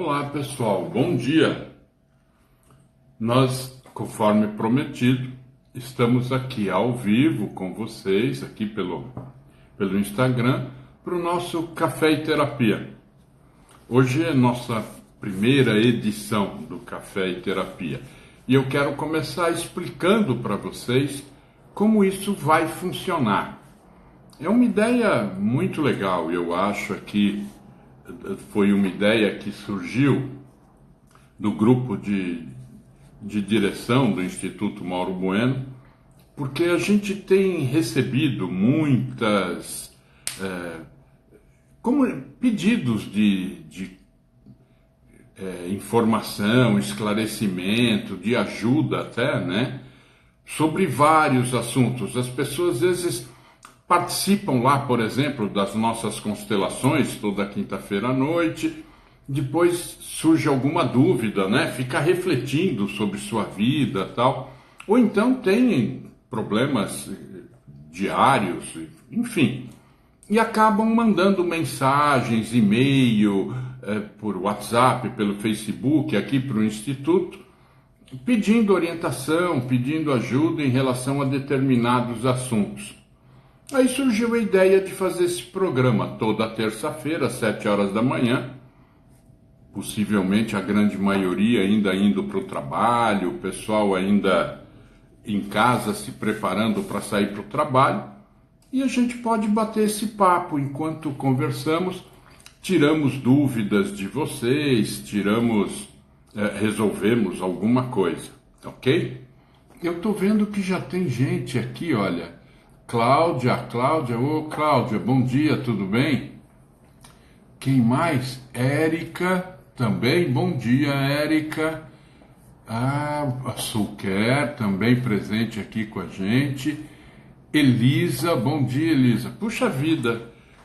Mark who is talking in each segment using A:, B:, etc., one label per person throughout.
A: Olá pessoal, bom dia! Nós, conforme prometido, estamos aqui ao vivo com vocês, aqui pelo Instagram, para o nosso Café e Terapia. Hoje é nossa primeira edição do Café e Terapia e eu quero começar explicando para vocês como isso vai funcionar. É uma ideia muito legal, eu acho que foi uma ideia que surgiu do grupo de direção do Instituto Mauro Bueno, porque a gente tem recebido muitas como pedidos de informação, esclarecimento, de ajuda até, né? Sobre vários assuntos. As pessoas às vezes participam lá, por exemplo, das nossas constelações toda quinta-feira à noite. Depois surge alguma dúvida, né? Fica refletindo sobre sua vida, tal. Ou então tem problemas diários, enfim. E acabam mandando mensagens, e-mail, por WhatsApp, pelo Facebook, aqui para o Instituto, pedindo orientação, pedindo ajuda em relação a determinados assuntos. Aí surgiu a ideia de fazer esse programa toda terça-feira, às 7 horas da manhã, possivelmente a grande maioria ainda indo para o trabalho, o pessoal ainda em casa se preparando para sair para o trabalho, e a gente pode bater esse papo enquanto conversamos, tiramos dúvidas de vocês, resolvemos alguma coisa, ok? Eu estou vendo que já tem gente aqui, olha. Cláudia, ô Cláudia, bom dia, tudo bem? Quem mais? Érica, também, bom dia, Érica. A Sulquer, também presente aqui com a gente. Elisa, bom dia, Elisa. Puxa vida,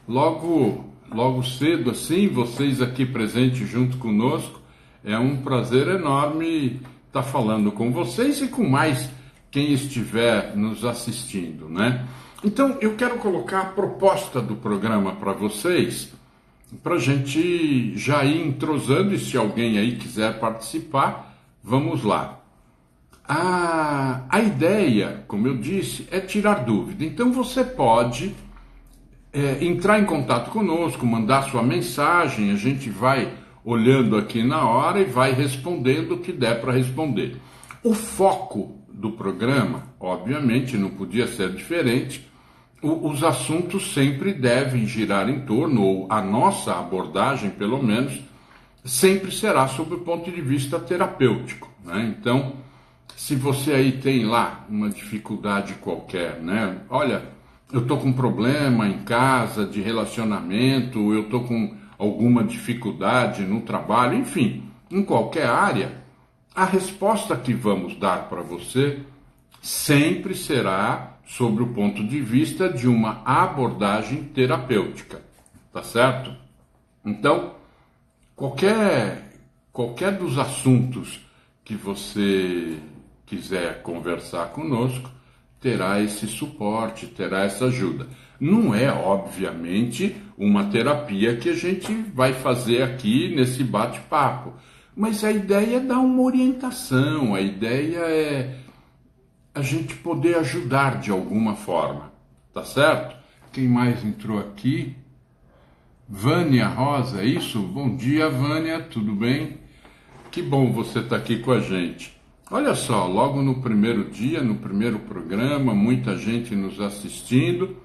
A: logo cedo assim, vocês aqui presentes junto conosco, é um prazer enorme estar falando com vocês e com mais quem estiver nos assistindo, né? Então, eu quero colocar a proposta do programa para vocês, para a gente já ir entrosando, e se alguém aí quiser participar, vamos lá. A ideia, como eu disse, é tirar dúvida. Então, você pode entrar em contato conosco, mandar sua mensagem, a gente vai olhando aqui na hora e vai respondendo o que der para responder. O foco do programa, obviamente, não podia ser diferente. Os assuntos sempre devem girar em torno, ou a nossa abordagem, pelo menos, sempre será sob o ponto de vista terapêutico, né? Então, se você aí tem lá uma dificuldade qualquer, né? Olha, eu estou com um problema em casa, de relacionamento, eu estou com alguma dificuldade no trabalho, enfim, em qualquer área, a resposta que vamos dar para você sempre será sobre o ponto de vista de uma abordagem terapêutica, tá certo? Então, qualquer dos assuntos que você quiser conversar conosco, terá esse suporte, terá essa ajuda. Não é, obviamente, uma terapia que a gente vai fazer aqui nesse bate-papo, mas a ideia é dar uma orientação, a ideia é a gente poder ajudar de alguma forma, tá certo? Quem mais entrou aqui? Vânia Rosa, é isso? Bom dia, Vânia, tudo bem? Que bom você estar aqui com a gente. Olha só, logo no primeiro dia, no primeiro programa, muita gente nos assistindo.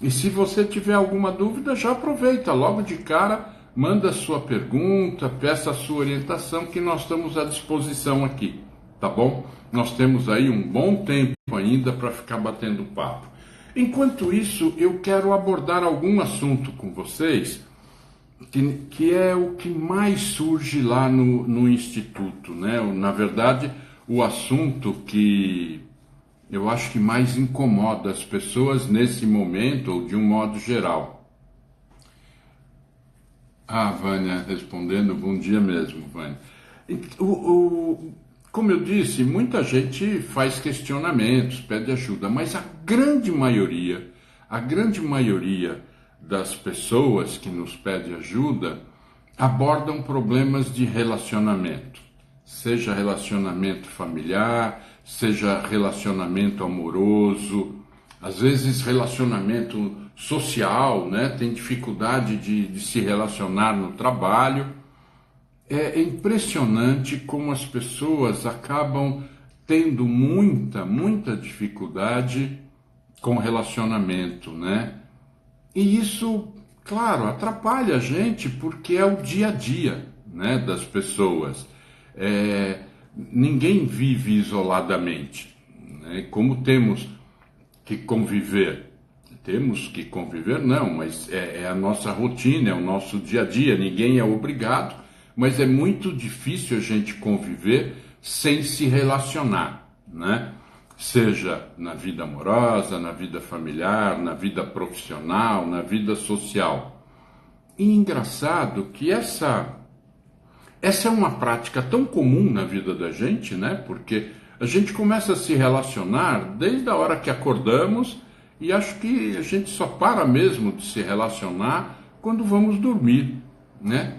A: E se você tiver alguma dúvida, já aproveita, logo de cara, manda a sua pergunta, peça a sua orientação, que nós estamos à disposição aqui, tá bom? Nós temos aí um bom tempo ainda para ficar batendo papo. Enquanto isso, eu quero abordar algum assunto com vocês, que é o que mais surge lá no Instituto, né? Na verdade, o assunto que eu acho que mais incomoda as pessoas nesse momento, ou de um modo geral. Vânia respondendo, bom dia mesmo, Vânia. Como eu disse, muita gente faz questionamentos, pede ajuda, mas a grande maioria das pessoas que nos pede ajuda abordam problemas de relacionamento, seja relacionamento familiar, seja relacionamento amoroso, às vezes relacionamento social, né? Tem dificuldade de se relacionar no trabalho. É impressionante como as pessoas acabam tendo muita dificuldade com relacionamento, né? E isso, claro, atrapalha a gente porque é o dia a dia, né, das pessoas. Ninguém vive isoladamente, né? Como temos que conviver? Temos que conviver, não, mas é a nossa rotina, é o nosso dia a dia, ninguém é obrigado, mas é muito difícil a gente conviver sem se relacionar, né? Seja na vida amorosa, na vida familiar, na vida profissional, na vida social. E engraçado que essa é uma prática tão comum na vida da gente, né? Porque a gente começa a se relacionar desde a hora que acordamos e acho que a gente só para mesmo de se relacionar quando vamos dormir, né?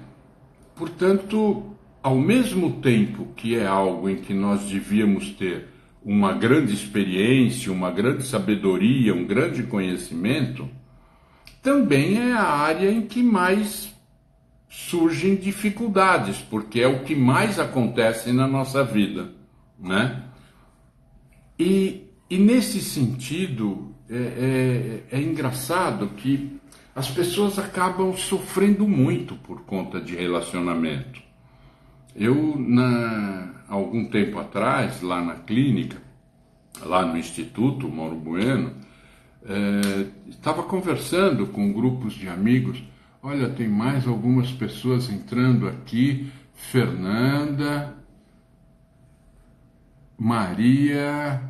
A: Portanto, ao mesmo tempo que é algo em que nós devíamos ter uma grande experiência, uma grande sabedoria, um grande conhecimento, também é a área em que mais surgem dificuldades, porque é o que mais acontece na nossa vida, né? E nesse sentido, é engraçado que as pessoas acabam sofrendo muito por conta de relacionamento. Eu, algum tempo atrás, lá na clínica, lá no Instituto Mauro Bueno, estava conversando com grupos de amigos. Olha, tem mais algumas pessoas entrando aqui. Fernanda, Maria.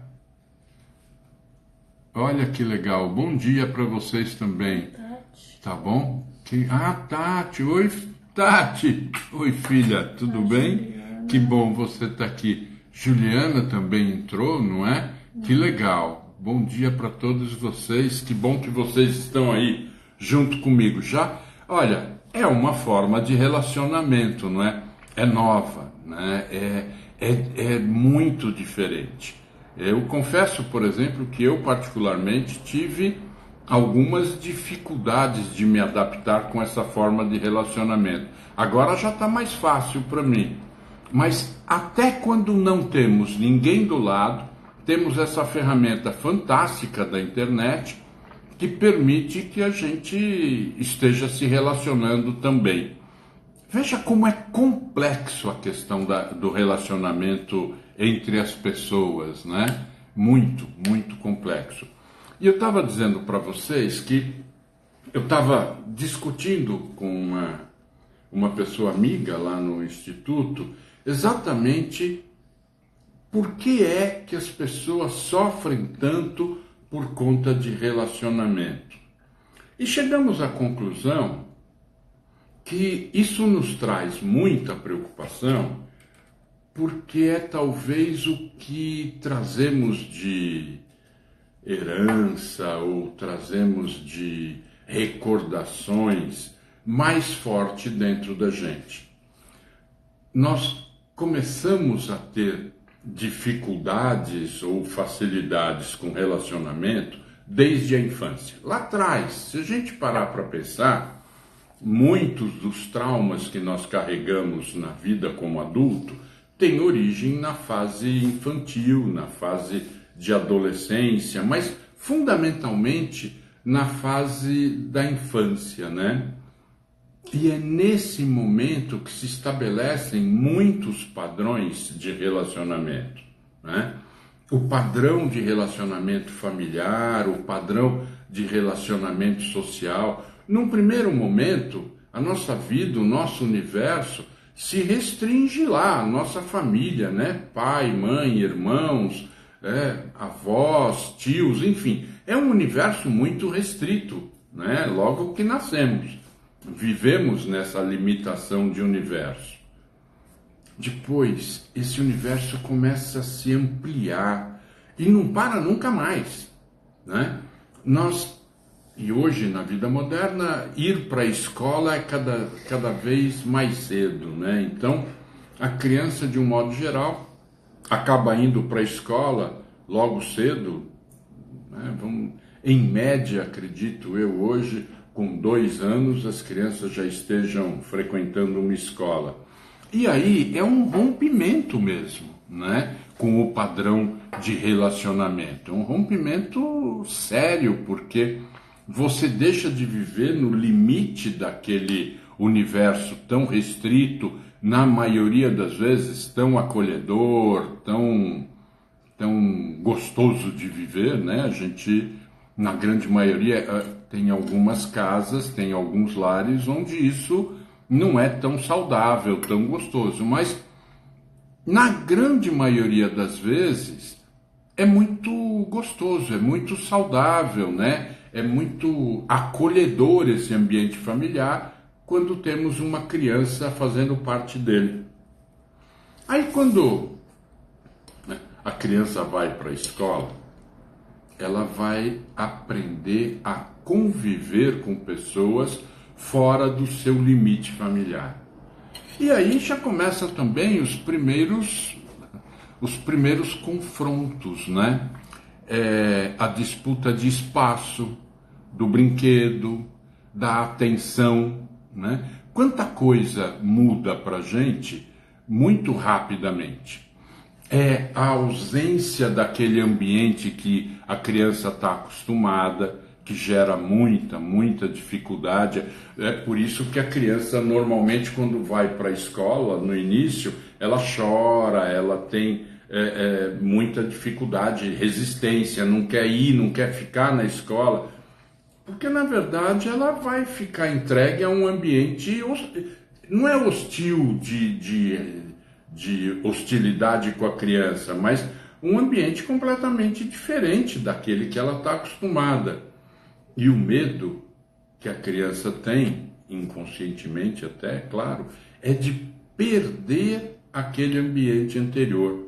A: Olha que legal. Bom dia para vocês também.
B: Tati.
A: Tá bom? Tati. Oi, Tati. Oi, filha. Tudo bem?
B: Juliana.
A: Que bom você estar aqui. Juliana também entrou, não é? Que legal. Bom dia para todos vocês. Que bom que vocês estão aí junto comigo. Já, olha, é uma forma de relacionamento, não é? É nova, né? É muito diferente. Eu confesso, por exemplo, que eu particularmente tive algumas dificuldades de me adaptar com essa forma de relacionamento. Agora já está mais fácil para mim. Mas até quando não temos ninguém do lado, temos essa ferramenta fantástica da internet que permite que a gente esteja se relacionando também. Veja como é complexo a questão do relacionamento entre as pessoas, né? Muito complexo. E eu estava dizendo para vocês que eu estava discutindo com uma pessoa amiga lá no Instituto exatamente por que é que as pessoas sofrem tanto por conta de relacionamento. E chegamos à conclusão que isso nos traz muita preocupação, porque é talvez o que trazemos de herança ou trazemos de recordações mais forte dentro da gente. Nós começamos a ter dificuldades ou facilidades com relacionamento desde a infância. Lá atrás, se a gente parar para pensar, muitos dos traumas que nós carregamos na vida como adulto têm origem na fase infantil, na fase de adolescência, mas fundamentalmente na fase da infância, né? E é nesse momento que se estabelecem muitos padrões de relacionamento, né? O padrão de relacionamento familiar, o padrão de relacionamento social. Num primeiro momento, a nossa vida, o nosso universo, se restringe lá, a nossa família, né? Pai, mãe, irmãos, avós, tios, enfim. É um universo muito restrito, né? Logo que nascemos. Vivemos nessa limitação de universo. Depois, esse universo começa a se ampliar e não para nunca mais, né? Nós E hoje, na vida moderna, ir para a escola é cada vez mais cedo, né? Então, a criança, de um modo geral, acaba indo para a escola logo cedo, né? Em média, acredito eu, hoje, com 2 anos, as crianças já estejam frequentando uma escola. E aí é um rompimento mesmo, né? Com o padrão de relacionamento. Um rompimento sério, porque você deixa de viver no limite daquele universo tão restrito, na maioria das vezes tão acolhedor, tão gostoso de viver, né? A gente, na grande maioria, tem algumas casas, tem alguns lares onde isso não é tão saudável, tão gostoso, mas na grande maioria das vezes é muito gostoso, é muito saudável, né? É muito acolhedor esse ambiente familiar quando temos uma criança fazendo parte dele. Aí quando, né, a criança vai para a escola, ela vai aprender a conviver com pessoas fora do seu limite familiar. E aí já começa também os primeiros confrontos, né? A disputa de espaço, do brinquedo, da atenção, né? Quanta coisa muda para a gente muito rapidamente. É a ausência daquele ambiente que a criança está acostumada, que gera muita dificuldade. É por isso que a criança normalmente, quando vai para a escola, no início, ela chora, ela tem muita dificuldade, resistência, não quer ir, não quer ficar na escola, porque na verdade ela vai ficar entregue a um ambiente, não é hostil de hostilidade com a criança, mas um ambiente completamente diferente daquele que ela está acostumada. E o medo que a criança tem, inconscientemente até, claro, é de perder aquele ambiente anterior.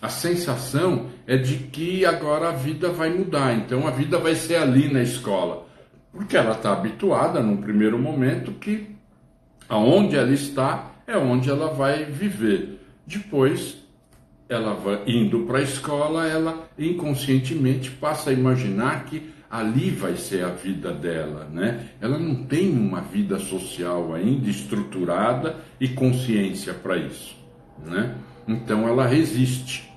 A: A sensação é de que agora a vida vai mudar, então a vida vai ser ali na escola, porque ela está habituada, num primeiro momento, que aonde ela está é onde ela vai viver. Depois, ela vai indo para a escola, ela inconscientemente passa a imaginar que ali vai ser a vida dela, né? Ela não tem uma vida social ainda estruturada e consciência para isso, né? Então ela resiste.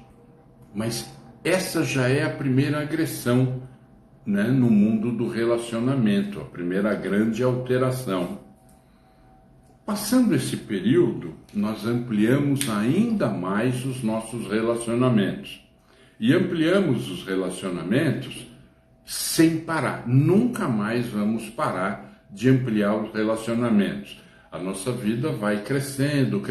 A: Mas essa já é a primeira agressão, né, no mundo do relacionamento, a primeira grande alteração. Passando esse período, nós ampliamos ainda mais os nossos relacionamentos. E ampliamos os relacionamentos sem parar. Nunca mais vamos parar de ampliar os relacionamentos. A nossa vida vai crescendo,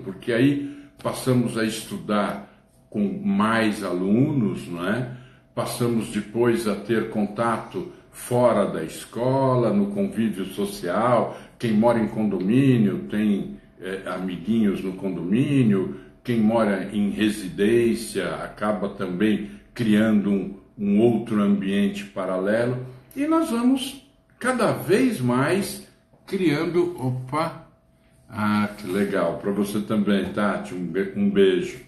A: porque aí passamos a estudar com mais alunos, não é? Passamos depois a ter contato fora da escola, no convívio social. Quem mora em condomínio tem amiguinhos no condomínio. Quem mora em residência acaba também criando um outro ambiente paralelo. E nós vamos cada vez mais criando... Opa! Ah, que legal! Para você também, Tati, um beijo.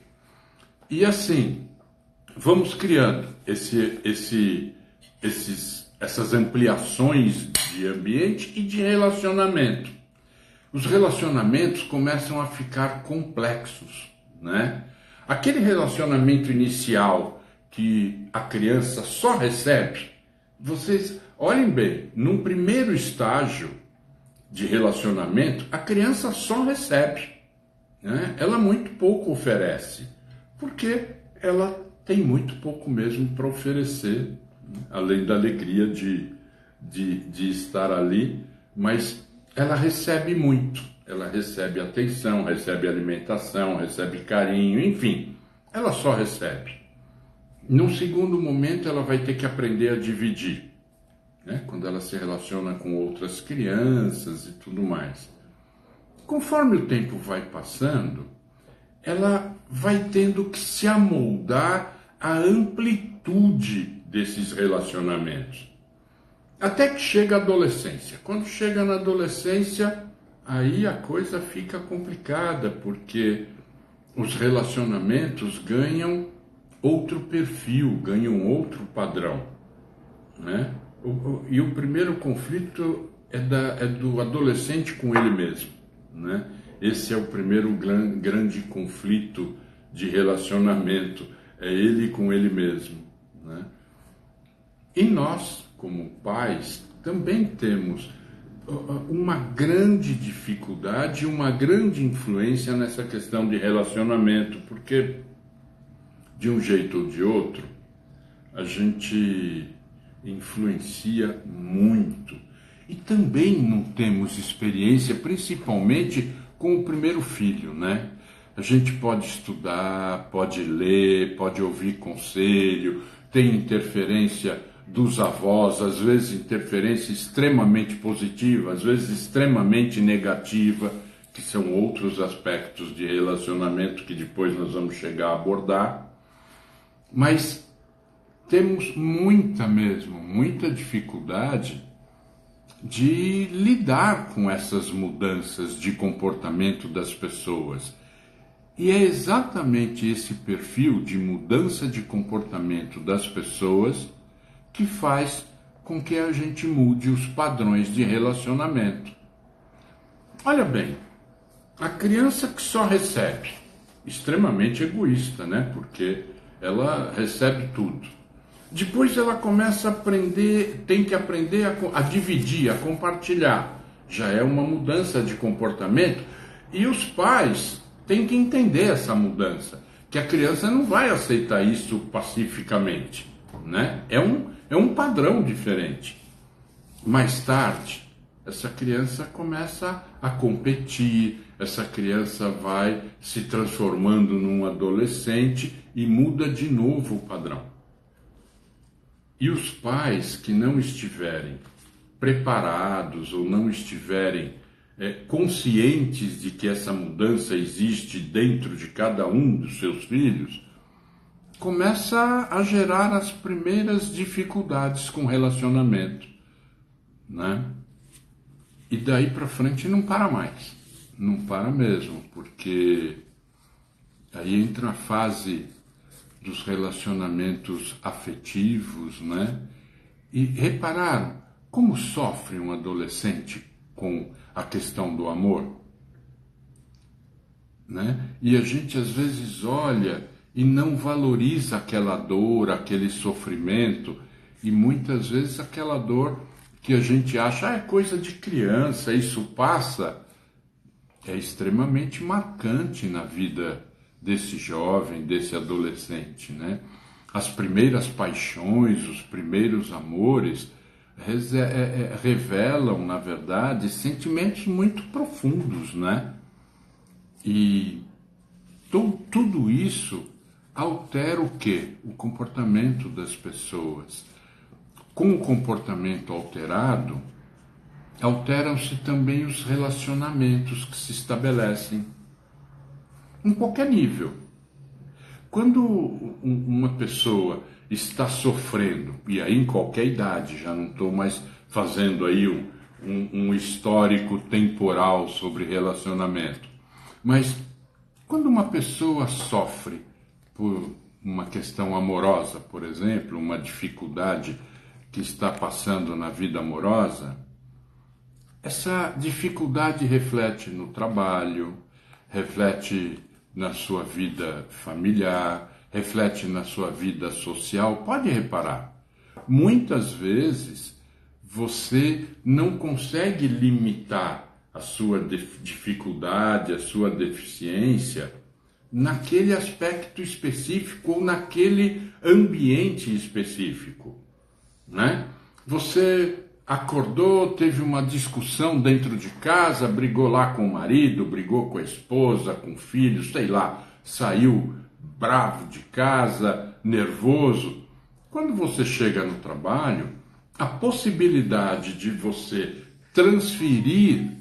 A: E assim, vamos criando essas ampliações de ambiente e de relacionamento. Os relacionamentos começam a ficar complexos, né? Aquele relacionamento inicial que a criança só recebe, vocês olhem bem, num primeiro estágio de relacionamento, a criança só recebe, né? Ela muito pouco oferece, porque ela tem muito pouco mesmo para oferecer, além da alegria de estar ali, mas ela recebe muito. Ela recebe atenção, recebe alimentação, recebe carinho, enfim, ela só recebe. Num segundo momento, ela vai ter que aprender a dividir, né? Quando ela se relaciona com outras crianças e tudo mais. Conforme o tempo vai passando, ela vai tendo que se amoldar à amplitude desses relacionamentos. Até que chega a adolescência. Quando chega na adolescência, aí a coisa fica complicada, porque os relacionamentos ganham outro perfil, ganham outro padrão, né? E o primeiro conflito é do adolescente com ele mesmo, né? Esse é o primeiro grande conflito de relacionamento, é ele com ele mesmo, né? E nós, como pais, também temos uma grande dificuldade, uma grande influência nessa questão de relacionamento, porque de um jeito ou de outro, a gente influencia muito. E também não temos experiência, principalmente com o primeiro filho, né? A gente pode estudar, pode ler, pode ouvir conselho, tem interferência dos avós, às vezes interferência extremamente positiva, às vezes extremamente negativa, que são outros aspectos de relacionamento que depois nós vamos chegar a abordar. Mas temos muita dificuldade de lidar com essas mudanças de comportamento das pessoas. E é exatamente esse perfil de mudança de comportamento das pessoas que faz com que a gente mude os padrões de relacionamento. Olha bem, a criança que só recebe, extremamente egoísta, né? Porque ela recebe tudo. Depois ela começa a aprender, tem que aprender a dividir, a compartilhar. Já é uma mudança de comportamento. E os pais têm que entender essa mudança, que a criança não vai aceitar isso pacificamente, né? É um padrão diferente. Mais tarde, essa criança começa a competir, essa criança vai se transformando num adolescente e muda de novo o padrão. E os pais que não estiverem preparados ou não estiverem conscientes de que essa mudança existe dentro de cada um dos seus filhos, começa a gerar as primeiras dificuldades com o relacionamento, né? E daí para frente não para mais, não para mesmo, porque aí entra a fase dos relacionamentos afetivos, né? E repararam como sofre um adolescente com a questão do amor, né? E a gente às vezes olha e não valoriza aquela dor, aquele sofrimento, e muitas vezes aquela dor que a gente acha é coisa de criança, isso passa, é extremamente marcante na vida desse jovem, desse adolescente, né? As primeiras paixões, os primeiros amores revelam, na verdade, sentimentos muito profundos, né? E tudo isso altera o quê? O comportamento das pessoas. Com o comportamento alterado, alteram-se também os relacionamentos que se estabelecem em qualquer nível. Quando uma pessoa está sofrendo, e aí em qualquer idade, já não estou mais fazendo aí um histórico temporal sobre relacionamento, mas quando uma pessoa sofre por uma questão amorosa, por exemplo, uma dificuldade que está passando na vida amorosa, essa dificuldade reflete no trabalho, reflete na sua vida familiar, reflete na sua vida social. Pode reparar, muitas vezes você não consegue limitar a sua dificuldade, a sua deficiência naquele aspecto específico ou naquele ambiente específico, né? Você acordou, teve uma discussão dentro de casa, brigou lá com o marido, brigou com a esposa, com o filho, sei lá, saiu bravo de casa, nervoso. Quando você chega no trabalho, a possibilidade de você transferir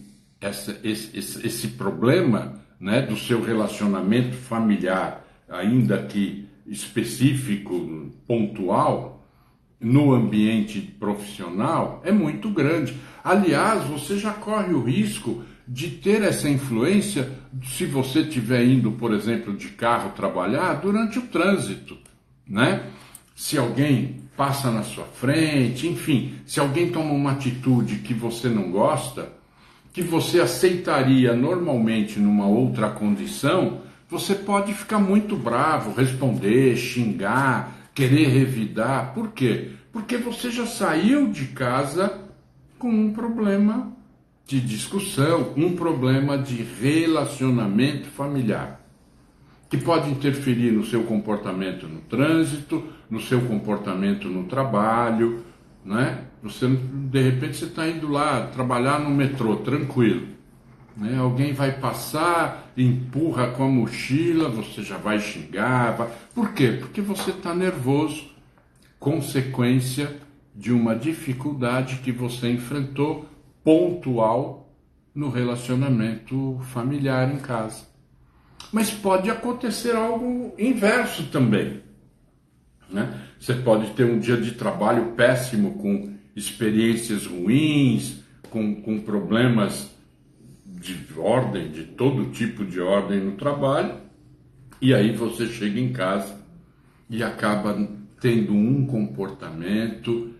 A: esse problema, né, do seu relacionamento familiar, ainda que específico, pontual, no ambiente profissional é muito grande. Aliás, você já corre o risco de ter essa influência se você estiver indo, por exemplo, de carro trabalhar durante o trânsito, né? Se alguém passa na sua frente, enfim, se alguém toma uma atitude que você não gosta, que você aceitaria normalmente numa outra condição, você pode ficar muito bravo, responder, xingar, querer revidar. Por quê? Porque você já saiu de casa com um problema de discussão, um problema de relacionamento familiar, que pode interferir no seu comportamento no trânsito, no seu comportamento no trabalho, né? Você, de repente você está indo lá trabalhar no metrô, tranquilo, né? Alguém vai passar, empurra com a mochila, você já vai xingar. Por quê? Porque você está nervoso, consequência de uma dificuldade que você enfrentou pontual no relacionamento familiar em casa. Mas pode acontecer algo inverso também, né? Você pode ter um dia de trabalho péssimo, com experiências ruins, com problemas de ordem, de todo tipo de ordem no trabalho, e aí você chega em casa e acaba tendo um comportamento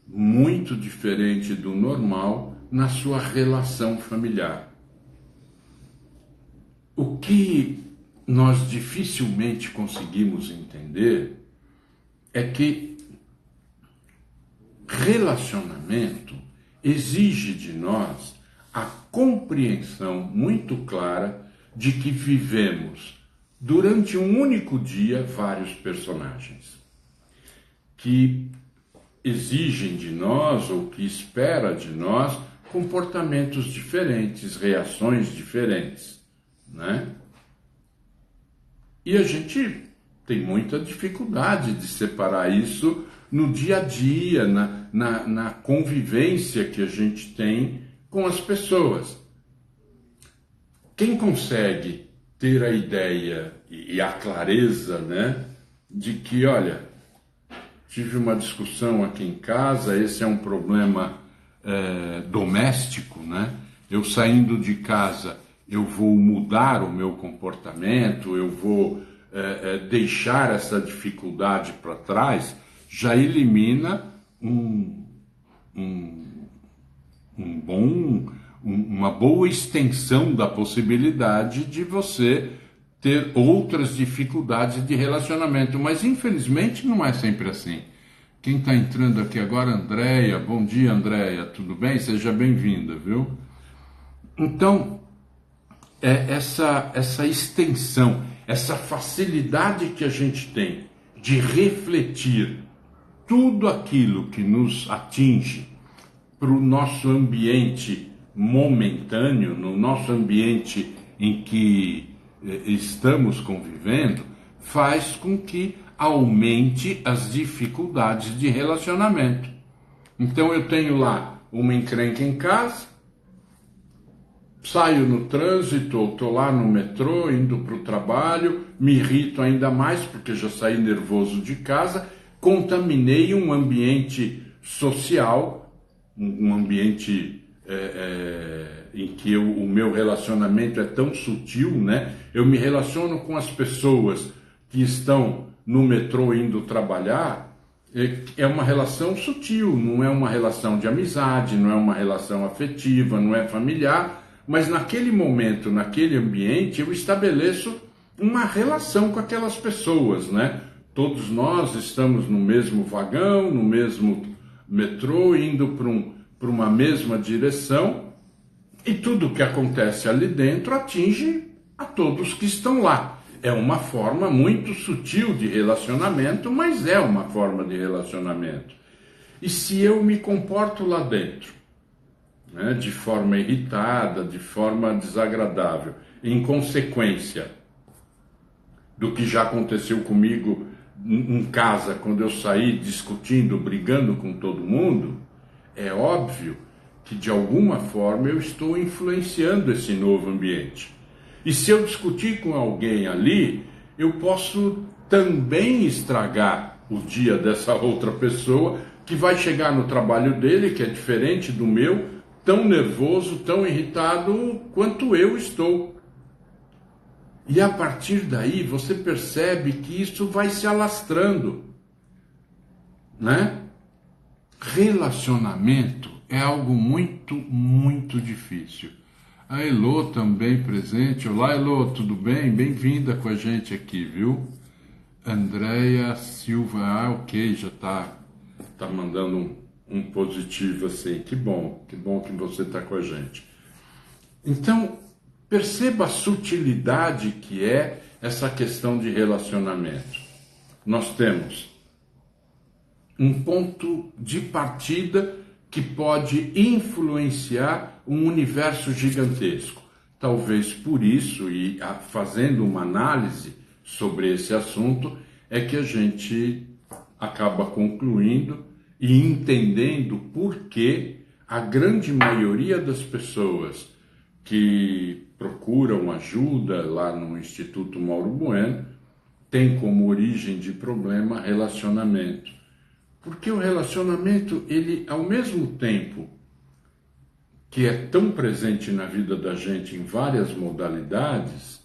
A: muito diferente do normal na sua relação familiar. O que nós dificilmente conseguimos entender é que relacionamento exige de nós a compreensão muito clara de que vivemos durante um único dia vários personagens, que exigem de nós, ou que espera de nós, comportamentos diferentes, reações diferentes, né? E a gente tem muita dificuldade de separar isso no dia a dia, na convivência que a gente tem com as pessoas. Quem consegue ter a ideia e a clareza, né, de que, olha, tive uma discussão aqui em casa, esse é um problema doméstico, né? Eu saindo de casa, eu vou mudar o meu comportamento, eu vou deixar essa dificuldade para trás, já elimina uma boa extensão da possibilidade de você ter outras dificuldades de relacionamento. Mas infelizmente não é sempre assim. Quem está entrando aqui agora, Andréia. Bom dia, Andréia, tudo bem? Seja bem-vinda, viu? Então, essa extensão, essa facilidade que a gente tem de refletir tudo aquilo que nos atinge para o nosso ambiente momentâneo, no nosso ambiente em que estamos convivendo, faz com que aumente as dificuldades de relacionamento. Então eu tenho lá uma encrenca em casa, saio no trânsito, ou estou lá no metrô, indo para o trabalho, me irrito ainda mais porque já saí nervoso de casa, contaminei um ambiente social, um ambiente em que o meu relacionamento é tão sutil, né? Eu me relaciono com as pessoas que estão no metrô indo trabalhar, é uma relação sutil, não é uma relação de amizade, não é uma relação afetiva, não é familiar, mas naquele momento, naquele ambiente, eu estabeleço uma relação com aquelas pessoas, né? Todos nós estamos no mesmo vagão, no mesmo metrô, indo para uma mesma direção, e tudo que acontece ali dentro atinge a todos que estão lá. É uma forma muito sutil de relacionamento, mas é uma forma de relacionamento. E se eu me comporto lá dentro, né, de forma irritada, de forma desagradável, em consequência do que já aconteceu comigo em casa, quando eu saí discutindo, brigando com todo mundo, é óbvio que de alguma forma eu estou influenciando esse novo ambiente. E se eu discutir com alguém ali, eu posso também estragar o dia dessa outra pessoa, que vai chegar no trabalho dele, que é diferente do meu, tão nervoso, tão irritado quanto eu estou. E a partir daí você percebe que isso vai se alastrando, né? Relacionamento é algo muito, muito difícil. A Elô também presente. Olá, Elô, tudo bem? Bem-vinda com a gente aqui, viu? Andréia Silva, ok, já tá mandando um positivo assim. Que bom que você está com a gente. Então, perceba a sutilidade que é essa questão de relacionamento. Nós temos um ponto de partida que pode influenciar um universo gigantesco. Talvez por isso, e fazendo uma análise sobre esse assunto, é que a gente acaba concluindo e entendendo por que a grande maioria das pessoas que procuram ajuda lá no Instituto Mauro Bueno tem como origem de problema relacionamento. Porque o relacionamento, ele, ao mesmo tempo que é tão presente na vida da gente em várias modalidades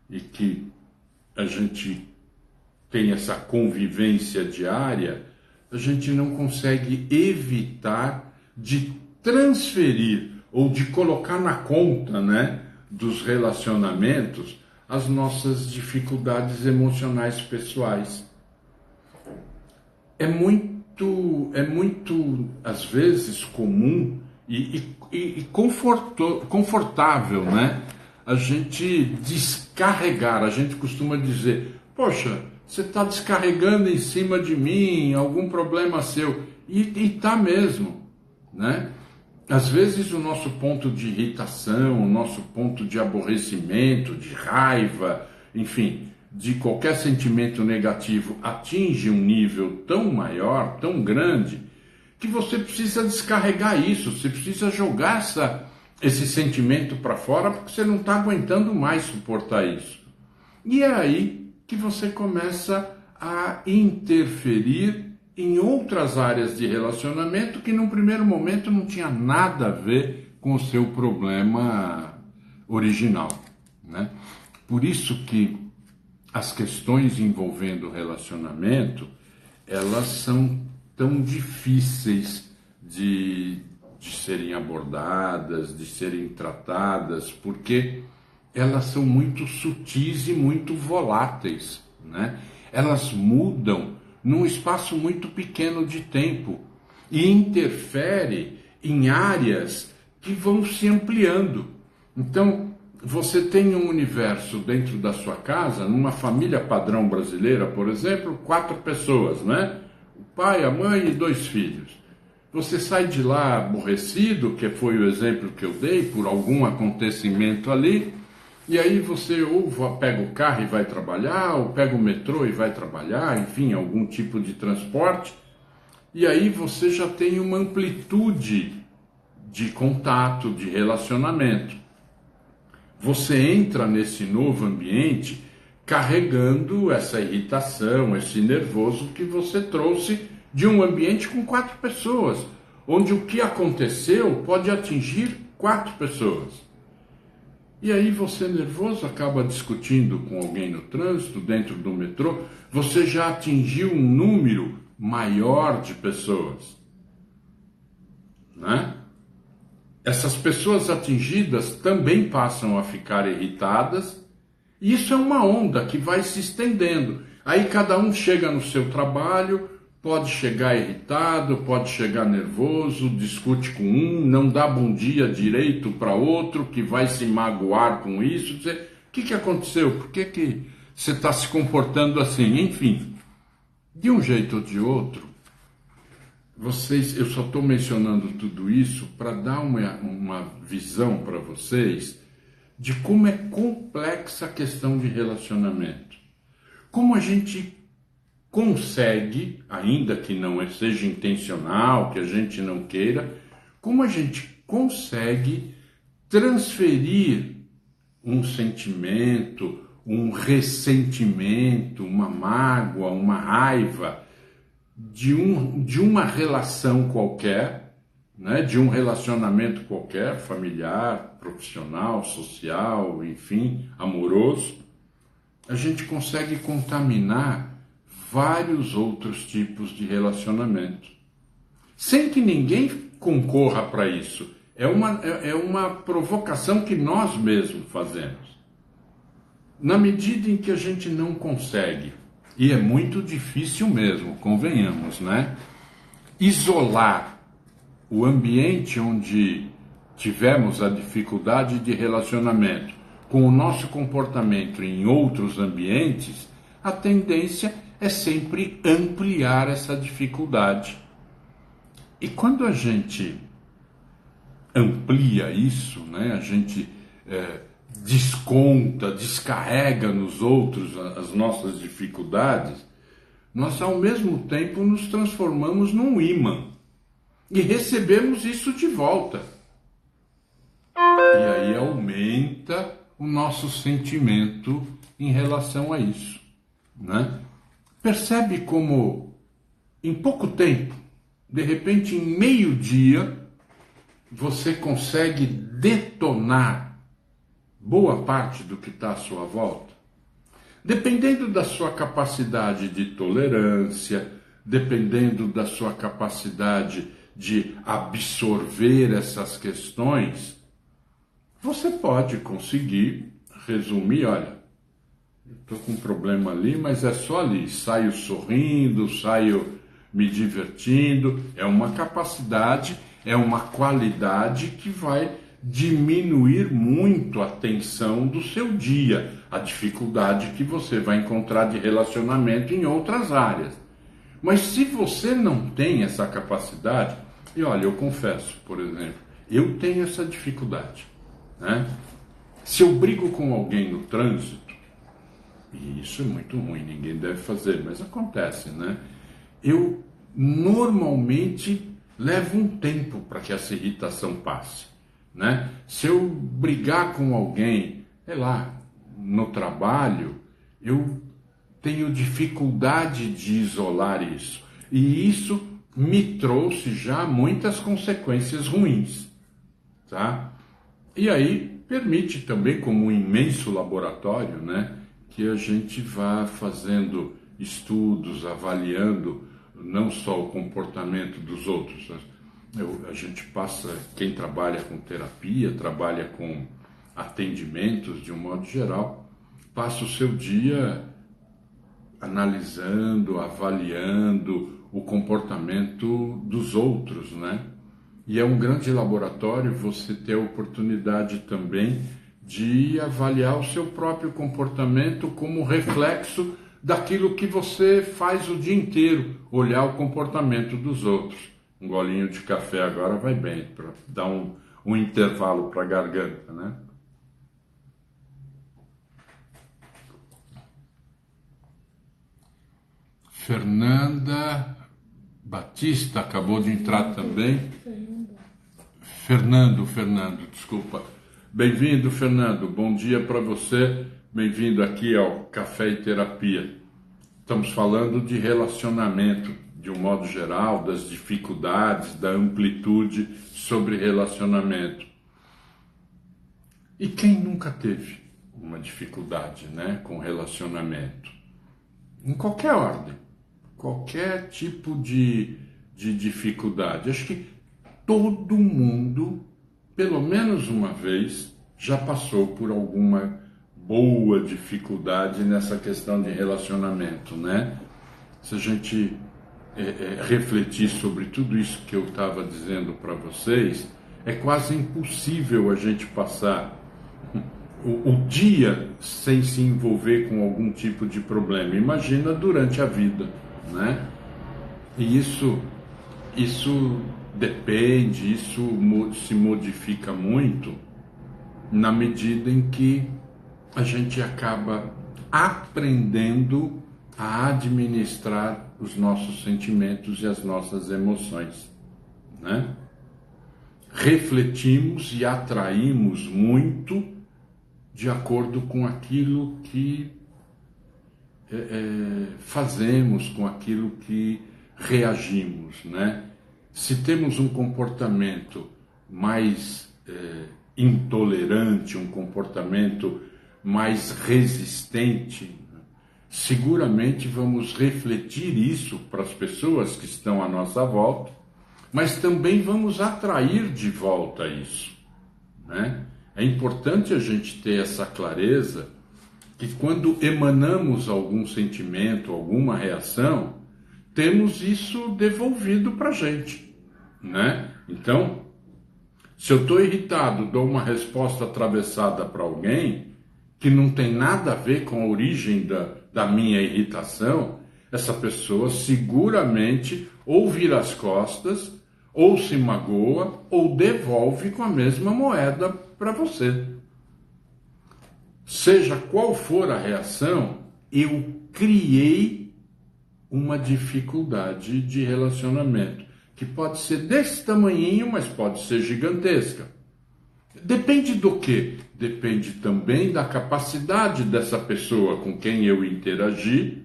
A: e que a gente tem essa convivência diária, a gente não consegue evitar de transferir ou de colocar na conta, né, dos relacionamentos as nossas dificuldades emocionais pessoais. É muito, às vezes, comum e confortável, né? A gente descarregar, a gente costuma dizer, poxa, você está descarregando em cima de mim, algum problema seu, e tá mesmo, né? Às vezes o nosso ponto de irritação, o nosso ponto de aborrecimento, de raiva, enfim, de qualquer sentimento negativo atinge um nível tão maior, tão grande, que você precisa descarregar isso, você precisa jogar esse sentimento para fora, porque você não está aguentando mais suportar isso. E é aí que você começa a interferir em outras áreas de relacionamento que num primeiro momento não tinha nada a ver com o seu problema original, né? Por isso que as questões envolvendo relacionamento, elas são tão difíceis de serem abordadas, de serem tratadas, porque elas são muito sutis e muito voláteis, né? Elas mudam num espaço muito pequeno de tempo e interfere em áreas que vão se ampliando. Então, você tem um universo dentro da sua casa, numa família padrão brasileira, por exemplo, 4 pessoas, né? O pai, a mãe e 2 filhos. Você sai de lá aborrecido, que foi o exemplo que eu dei, por algum acontecimento ali, e aí você ou pega o carro e vai trabalhar, ou pega o metrô e vai trabalhar, enfim, algum tipo de transporte, e aí você já tem uma amplitude de contato, de relacionamento. Você entra nesse novo ambiente carregando essa irritação, esse nervoso que você trouxe de um ambiente com 4 pessoas, onde o que aconteceu pode atingir 4 pessoas. E aí você nervoso acaba discutindo com alguém no trânsito, dentro do metrô, você já atingiu um número maior de pessoas, né? Essas pessoas atingidas também passam a ficar irritadas, e isso é uma onda que vai se estendendo. Aí cada um chega no seu trabalho, pode chegar irritado, pode chegar nervoso, discute com um, não dá bom dia direito para outro, que vai se magoar com isso, dizer, o que aconteceu? Por que você está se comportando assim? Enfim, de um jeito ou de outro, eu só estou mencionando tudo isso para dar uma visão para vocês de como é complexa a questão de relacionamento. Como a gente consegue, ainda que não seja intencional, que a gente não queira, como a gente consegue transferir um sentimento, um ressentimento, uma mágoa, uma raiva de uma relação qualquer, né? De um relacionamento qualquer, familiar, profissional, social, enfim, amoroso, a gente consegue contaminar vários outros tipos de relacionamento, sem que ninguém concorra para isso. É uma provocação que nós mesmos fazemos. Na medida em que a gente não consegue, e é muito difícil mesmo, convenhamos, né? Isolar o ambiente onde tivemos a dificuldade de relacionamento com o nosso comportamento em outros ambientes, a tendência é sempre ampliar essa dificuldade. E quando a gente amplia isso, né, a gente desconta, descarrega nos outros as nossas dificuldades, nós ao mesmo tempo nos transformamos num imã e recebemos isso de volta. E aí aumenta o nosso sentimento em relação a isso, né? Percebe como em pouco tempo, de repente em meio dia, você consegue detonar boa parte do que está à sua volta? Dependendo da sua capacidade de tolerância, dependendo da sua capacidade de absorver essas questões, você pode conseguir resumir, olha, estou com um problema ali, mas é só ali, saio sorrindo, saio me divertindo, é uma capacidade, é uma qualidade que vai diminuir muito a tensão do seu dia, a dificuldade que você vai encontrar de relacionamento em outras áreas. Mas se você não tem essa capacidade, e olha, eu confesso, por exemplo, eu tenho essa dificuldade, né? Se eu brigo com alguém no trânsito, e isso é muito ruim, ninguém deve fazer, mas acontece, né? Eu normalmente levo um tempo para que essa irritação passe, né? Se eu brigar com alguém, sei lá, no trabalho, eu tenho dificuldade de isolar isso. E isso me trouxe já muitas consequências ruins, tá? E aí permite também, como um imenso laboratório, né, que a gente vá fazendo estudos, avaliando não só o comportamento dos outros. A gente passa, quem trabalha com terapia, trabalha com atendimentos de um modo geral, passa o seu dia analisando, avaliando o comportamento dos outros, né? E é um grande laboratório você ter a oportunidade também de avaliar o seu próprio comportamento como reflexo daquilo que você faz o dia inteiro, olhar o comportamento dos outros. Um golinho de café agora vai bem, para dar um intervalo para a garganta, né? Fernanda Batista acabou de entrar também. Fernando, desculpa. Bem-vindo, Fernando. Bom dia para você. Bem-vindo aqui ao Café e Terapia. Estamos falando de relacionamento, de um modo geral, das dificuldades, da amplitude sobre relacionamento. E quem nunca teve uma dificuldade, né, com relacionamento? Em qualquer ordem, qualquer tipo de dificuldade. Acho que todo mundo, pelo menos uma vez, já passou por alguma boa dificuldade nessa questão de relacionamento, né? Se a gente refletir sobre tudo isso que eu estava dizendo para vocês, é quase impossível a gente passar o dia sem se envolver com algum tipo de problema. Imagina durante a vida, né? E isso depende, isso se modifica muito na medida em que a gente acaba aprendendo a administrar os nossos sentimentos e as nossas emoções, né? Refletimos e atraímos muito de acordo com aquilo que fazemos, com aquilo que reagimos, né? Se temos um comportamento mais intolerante, um comportamento mais resistente, seguramente vamos refletir isso para as pessoas que estão à nossa volta, mas também vamos atrair de volta isso, né? É importante a gente ter essa clareza que quando emanamos algum sentimento, alguma reação, temos isso devolvido para a gente, né? Então, se eu estou irritado, dou uma resposta atravessada para alguém que não tem nada a ver com a origem da minha irritação, essa pessoa seguramente ou vira as costas, ou se magoa, ou devolve com a mesma moeda para você. Seja qual for a reação, eu criei uma dificuldade de relacionamento, que pode ser desse tamanhinho, mas pode ser gigantesca. Depende do quê? Depende também da capacidade dessa pessoa com quem eu interagi,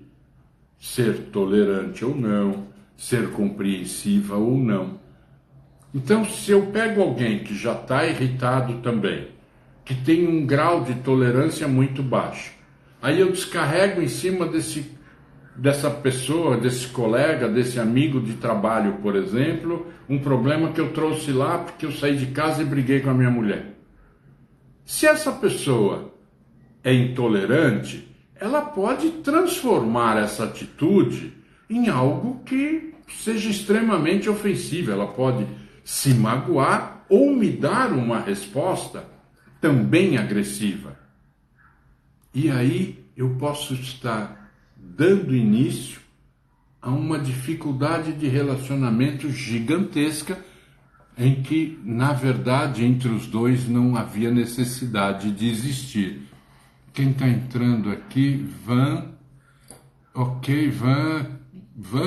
A: ser tolerante ou não, ser compreensiva ou não. Então, se eu pego alguém que já está irritado também, que tem um grau de tolerância muito baixo, aí eu descarrego em cima dessa pessoa, desse colega, desse amigo de trabalho, por exemplo, um problema que eu trouxe lá porque eu saí de casa e briguei com a minha mulher. Se essa pessoa é intolerante, ela pode transformar essa atitude em algo que seja extremamente ofensivo. Ela pode se magoar ou me dar uma resposta também agressiva. E aí eu posso estar dando início a uma dificuldade de relacionamento gigantesca em que, na verdade, entre os dois não havia necessidade de existir. Quem está entrando aqui, Van, ok, Van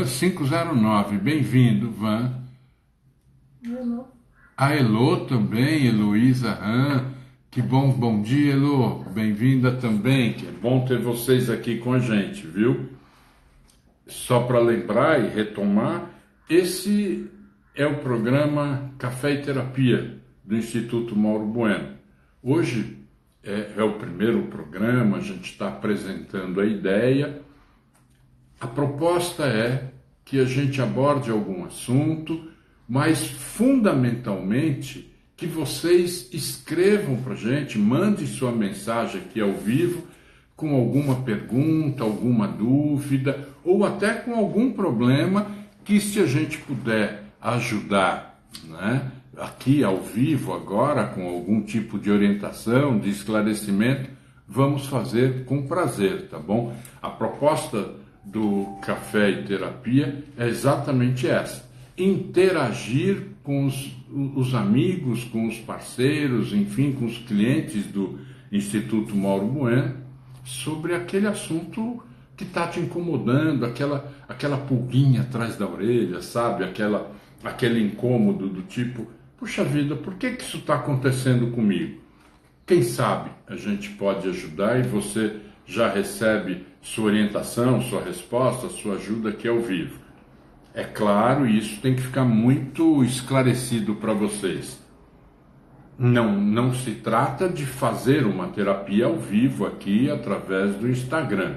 A: 509, bem-vindo, Van.
B: Elô.
A: A Elô também, Heloísa Han, que bom dia, Elô, bem-vinda também, que é bom ter vocês aqui com a gente, viu? Só para lembrar e retomar, esse é o programa Café e Terapia do Instituto Mauro Bueno. Hoje é o primeiro programa, a gente está apresentando a ideia. A proposta é que a gente aborde algum assunto, mas fundamentalmente que vocês escrevam para a gente, mandem sua mensagem aqui ao vivo, com alguma pergunta, alguma dúvida, ou até com algum problema que, se a gente puder ajudar, né, aqui ao vivo agora, com algum tipo de orientação, de esclarecimento, vamos fazer com prazer, tá bom? A proposta do Café e Terapia é exatamente essa: interagir com os amigos, com os parceiros, enfim, com os clientes do Instituto Mauro Bueno, sobre aquele assunto que está te incomodando, aquela pulguinha atrás da orelha, sabe? Aquele incômodo do tipo, puxa vida, por que isso está acontecendo comigo? Quem sabe a gente pode ajudar e você já recebe sua orientação, sua resposta, sua ajuda aqui ao vivo. É claro, e isso tem que ficar muito esclarecido para vocês. Não se trata de fazer uma terapia ao vivo aqui através do Instagram.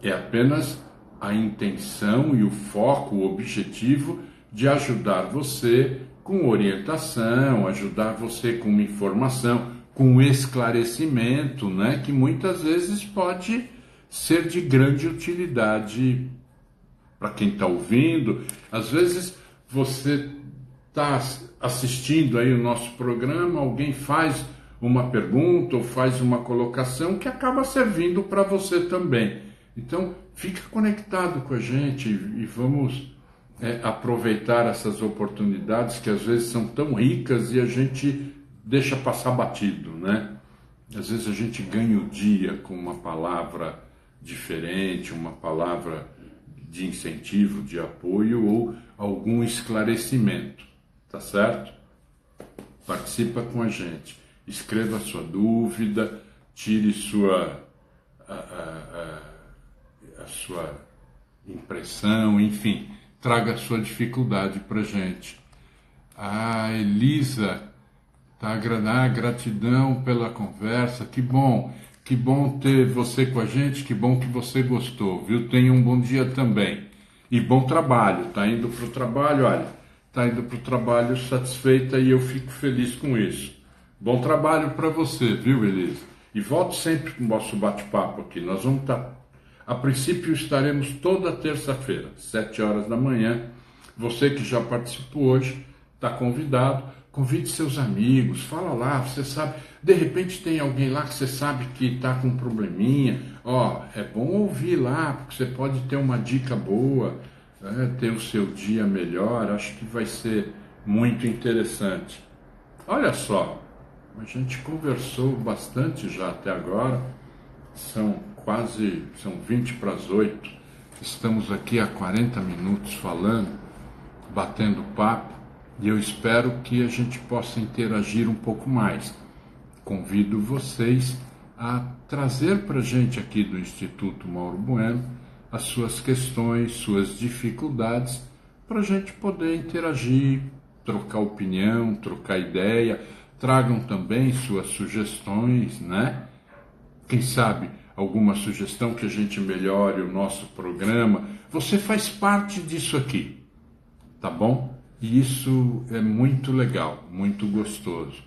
A: É apenas a intenção e o foco, o objetivo de ajudar você com orientação, ajudar você com informação, com esclarecimento, né, que muitas vezes pode ser de grande utilidade para quem está ouvindo. Às vezes você está assistindo aí o nosso programa, alguém faz uma pergunta ou faz uma colocação que acaba servindo para você também. Então, fica conectado com a gente e vamos aproveitar essas oportunidades que às vezes são tão ricas e a gente deixa passar batido, né? Às vezes a gente ganha o dia com uma palavra diferente, uma palavra de incentivo, de apoio ou algum esclarecimento, tá certo? Participa com a gente, escreva sua dúvida, tire a sua impressão, enfim, traga a sua dificuldade para gente. A Elisa tá gratidão pela conversa, que bom ter você com a gente, que bom que você gostou, viu? Tenha um bom dia também e bom trabalho. Tá indo para o trabalho, olha, tá indo para o trabalho satisfeita e eu fico feliz com isso. Bom trabalho para você, viu, Elisa? E volte sempre com o nosso bate-papo aqui. Nós vamos estar, a princípio estaremos toda terça-feira, 7 horas da manhã. Você que já participou hoje está convidado. Convide seus amigos, fala lá, você sabe, de repente tem alguém lá que você sabe que está com um probleminha, é bom ouvir lá, porque você pode ter uma dica boa, ter o seu dia melhor, acho que vai ser muito interessante. Olha só, a gente conversou bastante já até agora, são 20 para as 8, estamos aqui há 40 minutos falando, batendo papo, e eu espero que a gente possa interagir um pouco mais. Convido vocês a trazer para a gente aqui do Instituto Mauro Bueno as suas questões, suas dificuldades, para a gente poder interagir, trocar opinião, trocar ideia. Tragam também suas sugestões, né? Quem sabe alguma sugestão que a gente melhore o nosso programa. Você faz parte disso aqui, tá bom? E isso é muito legal, muito gostoso.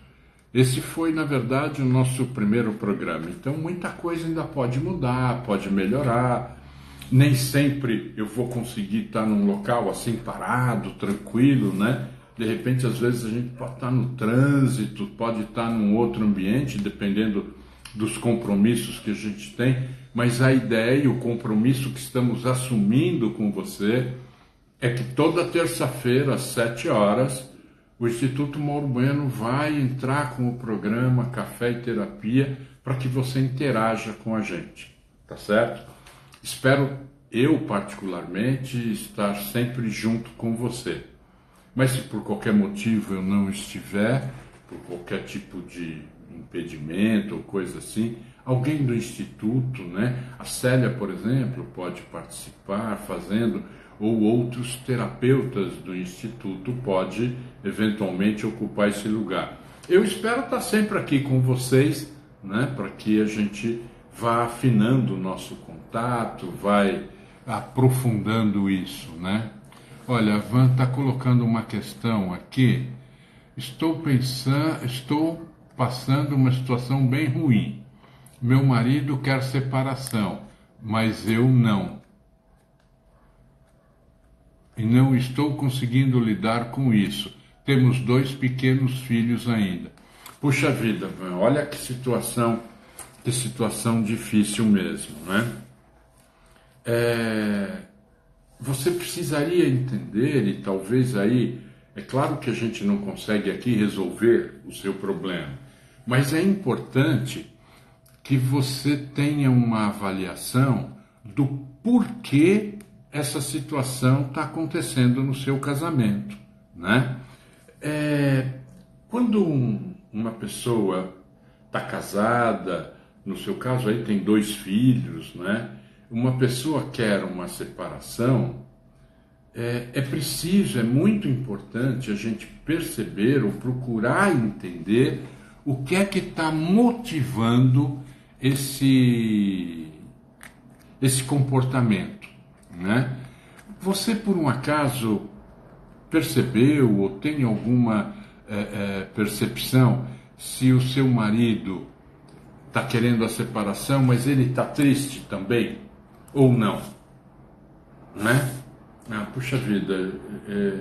A: Esse foi, na verdade, o nosso primeiro programa. Então, muita coisa ainda pode mudar, pode melhorar. Nem sempre eu vou conseguir estar num local assim parado, tranquilo, né? De repente, às vezes, a gente pode estar no trânsito, pode estar num outro ambiente, dependendo dos compromissos que a gente tem. Mas a ideia e o compromisso que estamos assumindo com você é que toda terça-feira, às 7 horas, o Instituto Mauro Bueno vai entrar com o programa Café e Terapia para que você interaja com a gente, tá certo? Espero, eu particularmente, estar sempre junto com você. Mas se por qualquer motivo eu não estiver, por qualquer tipo de impedimento ou coisa assim, alguém do Instituto, né? A Célia, por exemplo, pode participar fazendo, ou outros terapeutas do Instituto pode eventualmente ocupar esse lugar. Eu espero estar sempre aqui com vocês, né, para que a gente vá afinando o nosso contato, vai aprofundando isso, né? Olha, a Van está colocando uma questão aqui. Estou passando uma situação bem ruim. Meu marido quer separação, mas eu não. E não estou conseguindo lidar com isso. Temos 2 pequenos filhos ainda. Puxa vida, olha que situação difícil mesmo, né? Você precisaria entender, e talvez aí, é claro que a gente não consegue aqui resolver o seu problema, mas é importante que você tenha uma avaliação do porquê essa situação está acontecendo no seu casamento, né? Quando uma pessoa está casada, no seu caso aí tem 2 filhos, né? Uma pessoa quer uma separação, é preciso, é muito importante a gente perceber ou procurar entender o que é que está motivando esse comportamento, né? Você, por um acaso, percebeu ou tem alguma percepção se o seu marido está querendo a separação, mas ele está triste também, ou não, né? Puxa vida,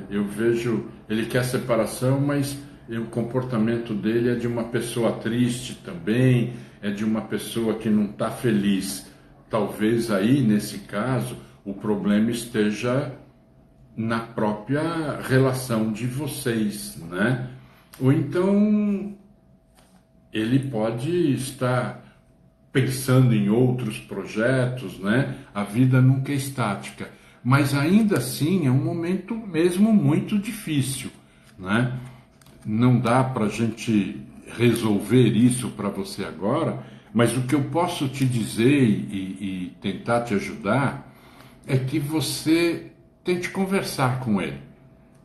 A: eu vejo, ele quer separação, mas o comportamento dele é de uma pessoa triste também, é de uma pessoa que não está feliz. Talvez aí, nesse caso, o problema esteja na própria relação de vocês, né? Ou então ele pode estar pensando em outros projetos, né? A vida nunca é estática, mas ainda assim é um momento mesmo muito difícil, né? Não dá para a gente resolver isso para você agora, mas o que eu posso te dizer e tentar te ajudar é que você tente conversar com ele,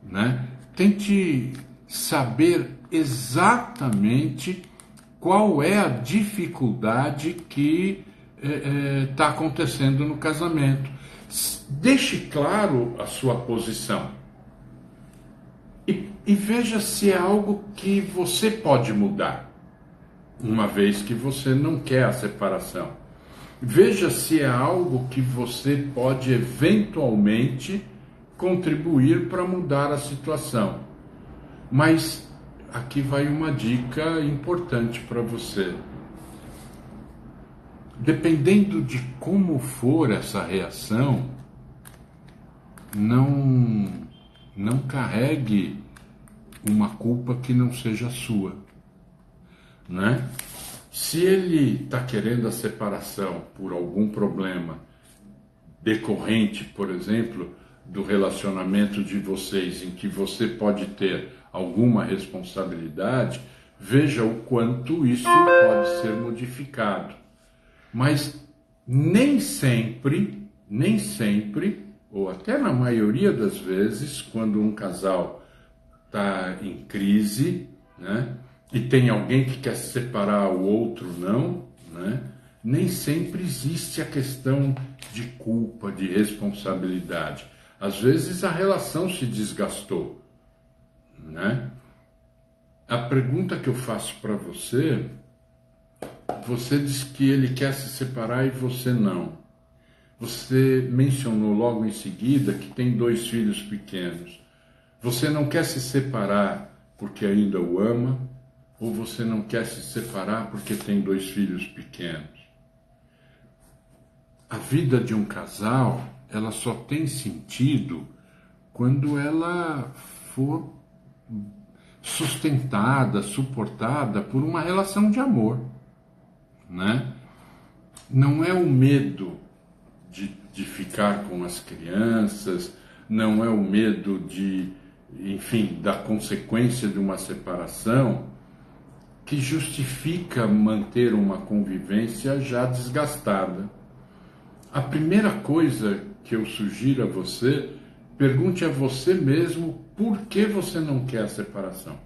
A: né? Tente saber exatamente qual é a dificuldade que está acontecendo no casamento. Deixe claro a sua posição e veja se é algo que você pode mudar, uma vez que você não quer a separação. Veja se é algo que você pode eventualmente contribuir para mudar a situação. Mas aqui vai uma dica importante para você. Dependendo de como for essa reação, não carregue uma culpa que não seja sua, né? Se ele está querendo a separação por algum problema decorrente, por exemplo, do relacionamento de vocês, em que você pode ter alguma responsabilidade, veja o quanto isso pode ser modificado. Mas nem sempre, ou até na maioria das vezes, quando um casal está em crise, né, e tem alguém que quer se separar, o outro não, né, nem sempre existe a questão de culpa, de responsabilidade. Às vezes a relação se desgastou, né? A pergunta que eu faço para você diz que ele quer se separar e você não. Você mencionou logo em seguida que tem 2 filhos pequenos. Você não quer se separar porque ainda o ama, ou você não quer se separar porque tem 2 filhos pequenos? A vida de um casal, ela só tem sentido quando ela for sustentada, suportada por uma relação de amor, né? Não é o medo de ficar com as crianças, não é o medo enfim, da consequência de uma separação que justifica manter uma convivência já desgastada. A primeira coisa que eu sugiro a você, pergunte a você mesmo por que você não quer a separação,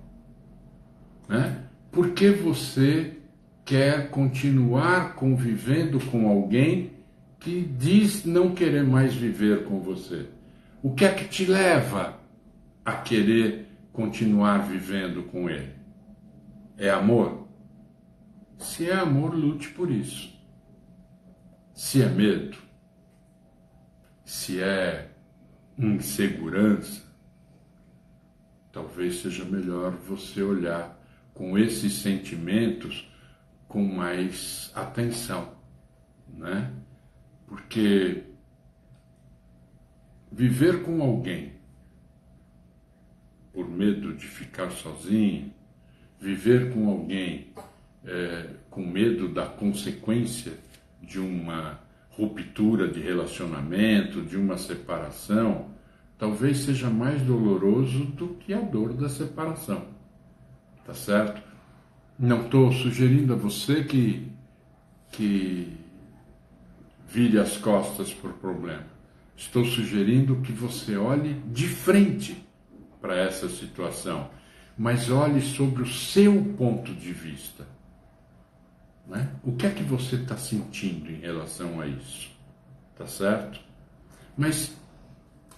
A: né? Por que você quer continuar convivendo com alguém que diz não querer mais viver com você? O que é que te leva a querer continuar vivendo com ele? É amor? Se é amor, lute por isso. Se é medo, se é insegurança, talvez seja melhor você olhar com esses sentimentos com mais atenção, né? Porque viver com alguém por medo de ficar sozinho, viver com alguém com medo da consequência de uma ruptura de relacionamento, de uma separação, talvez seja mais doloroso do que a dor da separação, tá certo? Não estou sugerindo a você que vire as costas para o problema. Estou sugerindo que você olhe de frente para essa situação, mas olhe sobre o seu ponto de vista, né? O que é que você está sentindo em relação a isso? Tá certo? Mas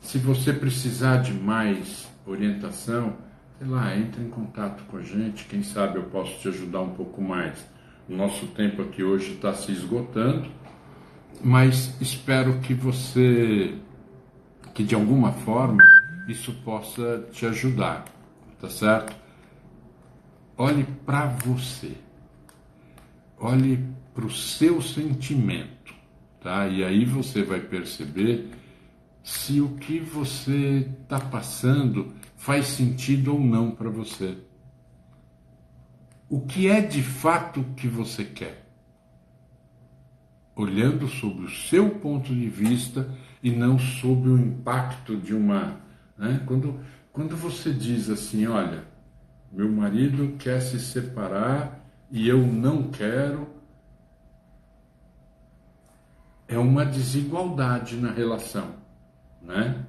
A: se você precisar de mais orientação, sei lá, entre em contato com a gente, quem sabe eu posso te ajudar um pouco mais. O nosso tempo aqui hoje está se esgotando, mas espero que de alguma forma, isso possa te ajudar, tá certo? Olhe para você, olhe para o seu sentimento, tá? E aí você vai perceber se o que você está passando faz sentido ou não para você. O que é de fato que você quer? Olhando sobre o seu ponto de vista e não sob o impacto de uma... Né? Quando você diz assim, olha, meu marido quer se separar e eu não quero, é uma desigualdade na relação, né?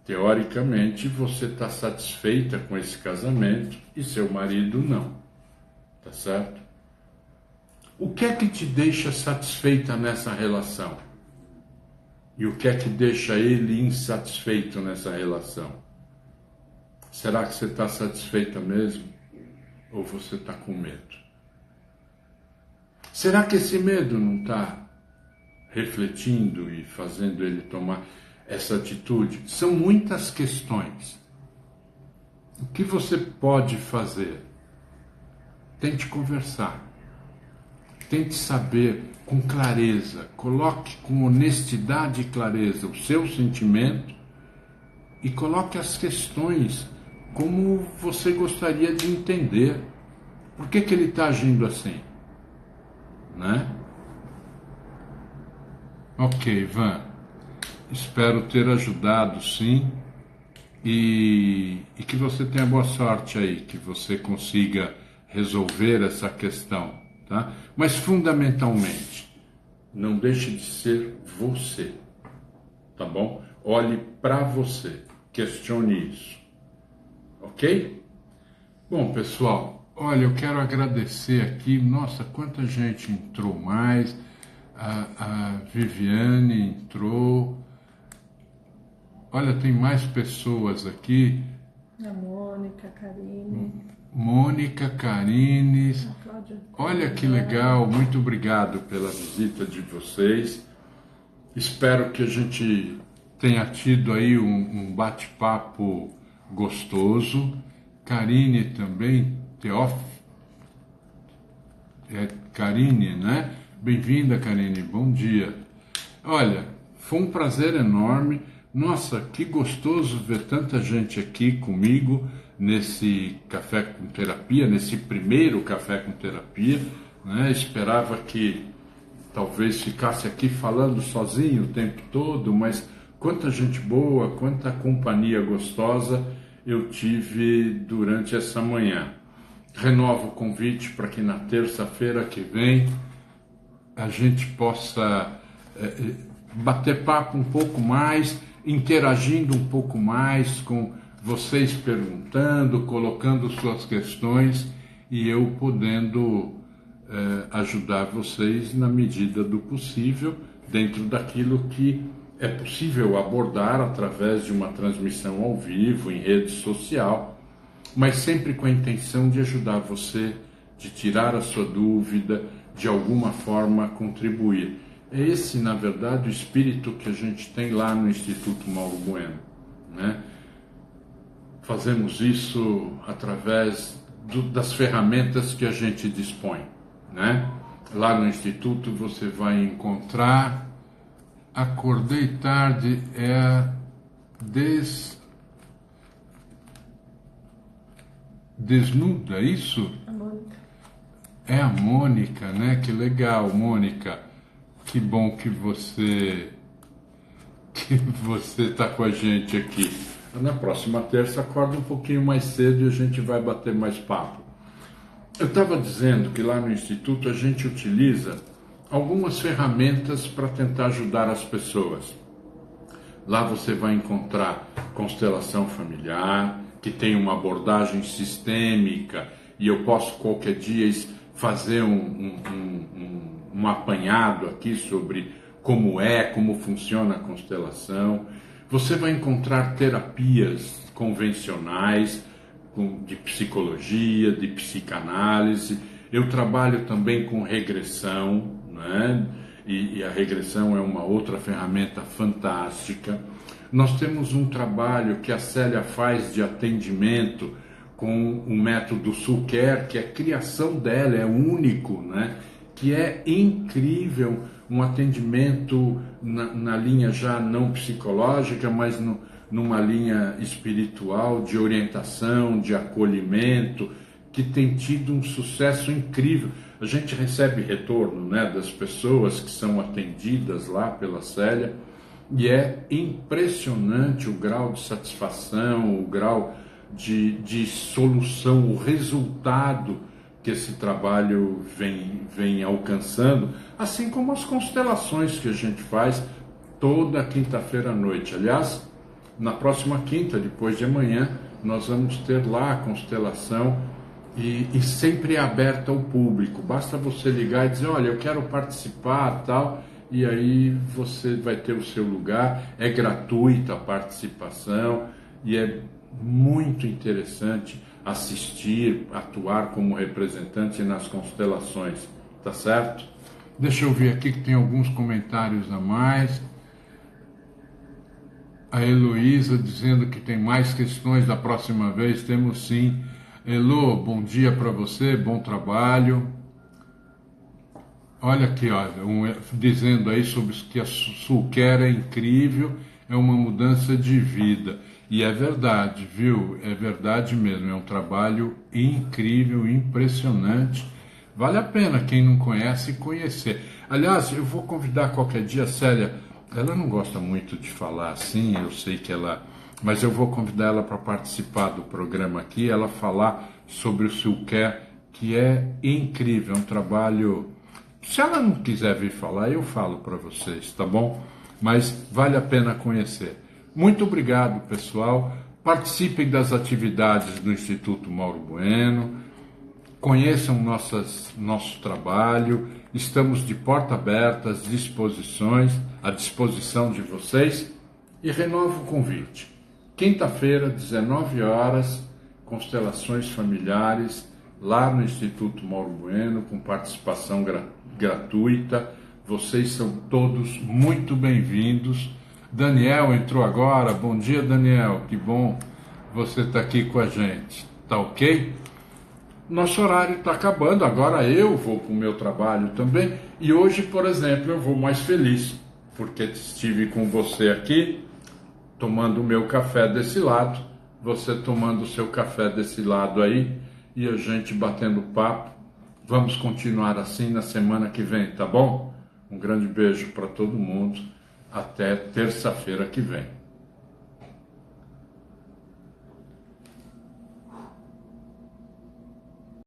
A: Teoricamente, você está satisfeita com esse casamento e seu marido não. Tá certo? O que é que te deixa satisfeita nessa relação? E o que é que deixa ele insatisfeito nessa relação? Será que você está satisfeita mesmo? Ou você está com medo? Será que esse medo não está refletindo e fazendo ele tomar essa atitude? São muitas questões. O que você pode fazer? Tente conversar. Tente saber com clareza. Coloque com honestidade e clareza o seu sentimento e coloque as questões como você gostaria de entender. Por que ele está agindo assim? Né? Ok, Ivan. Espero ter ajudado, sim. E que você tenha boa sorte aí, que você consiga resolver essa questão, tá? Mas fundamentalmente, não deixe de ser você, tá bom? Olhe para você, questione isso, ok? Bom, pessoal, olha, eu quero agradecer aqui, nossa, quanta gente entrou mais, a Viviane entrou, olha, tem mais pessoas aqui.
B: A Mônica, a Karine.
A: Mônica, Karine.
B: A Cláudia.
A: Olha que legal, muito obrigado pela visita de vocês. Espero que a gente tenha tido aí um bate-papo gostoso. Karine também, Karine, né? Bem-vinda, Karine, bom dia. Olha, foi um prazer enorme. Nossa, que gostoso ver tanta gente aqui comigo nesse Café com Terapia, nesse primeiro Café com Terapia, né? Esperava que talvez ficasse aqui falando sozinho o tempo todo, mas quanta gente boa, quanta companhia gostosa eu tive durante essa manhã. Renovo o convite para que na terça-feira que vem a gente possa bater papo um pouco mais, interagindo um pouco mais com vocês perguntando, colocando suas questões e eu podendo ajudar vocês na medida do possível, dentro daquilo que é possível abordar através de uma transmissão ao vivo, em rede social, mas sempre com a intenção de ajudar você, de tirar a sua dúvida, de alguma forma contribuir. É esse, na verdade, o espírito que a gente tem lá no Instituto Mauro Bueno, né? Fazemos isso através das ferramentas que a gente dispõe, né? Lá no Instituto você vai encontrar Acordei Tarde, Desnuda, isso?
B: A Mônica.
A: É a Mônica, né? Que legal, Mônica. Que bom que você está com a gente aqui. Na próxima terça, acorda um pouquinho mais cedo e a gente vai bater mais papo. Eu estava dizendo que lá no Instituto a gente utiliza algumas ferramentas para tentar ajudar as pessoas. Lá você vai encontrar constelação familiar, que tem uma abordagem sistêmica, e eu posso qualquer dia fazer um apanhado aqui sobre como funciona a constelação. Você vai encontrar terapias convencionais, de psicologia, de psicanálise. Eu trabalho também com regressão, né? E a regressão é uma outra ferramenta fantástica. Nós temos um trabalho que a Célia faz de atendimento com o método Sulker, que a criação dela é único, né? Que é incrível, um atendimento na linha já não psicológica, mas numa linha espiritual, de orientação, de acolhimento, que tem tido um sucesso incrível. A gente recebe retorno, né, das pessoas que são atendidas lá pela Célia, e é impressionante o grau de satisfação, o grau de solução, o resultado que esse trabalho vem alcançando, assim como as constelações que a gente faz toda quinta-feira à noite. Aliás, Na próxima quinta, depois de amanhã, nós vamos ter lá a constelação e sempre é aberta ao público. Basta você ligar e dizer, olha, eu quero participar, tal, e aí você vai ter o seu lugar. É gratuita a participação e é muito interessante assistir, atuar como representante nas constelações, tá certo? Deixa eu ver aqui que tem alguns comentários a mais. A Heloísa dizendo que tem mais questões da próxima vez. Temos sim. Elo, bom dia para você, bom trabalho. Olha aqui, olha, dizendo aí sobre que a Sulcare é incrível, é uma mudança de vida. E é verdade, viu? É verdade mesmo, é um trabalho incrível, impressionante. Vale a pena quem não conhece conhecer. Aliás, eu vou convidar qualquer dia a Célia. Ela não gosta muito de falar assim, eu sei que ela... Mas eu vou convidar ela para participar do programa aqui, ela falar sobre o Sulcare, que é incrível, é um trabalho... Se ela não quiser vir falar, eu falo para vocês, tá bom? Mas vale a pena conhecer. Muito obrigado, pessoal. Participem das atividades do Instituto Mauro Bueno. Conheçam nosso trabalho. Estamos de porta aberta, à disposição de vocês. E renovo o convite. Quinta-feira, 19 horas, constelações familiares, lá no Instituto Mauro Bueno, com participação gratuita. Vocês são todos muito bem-vindos. Daniel entrou agora. Bom dia, Daniel. Que bom você estar aqui com a gente. Tá ok? Nosso horário está acabando. Agora eu vou para o meu trabalho também. E hoje, por exemplo, eu vou mais feliz, porque estive com você aqui, tomando o meu café desse lado, você tomando o seu café desse lado aí, e a gente batendo papo. Vamos continuar assim na semana que vem, tá bom? Um grande beijo para todo mundo. Até terça-feira que vem.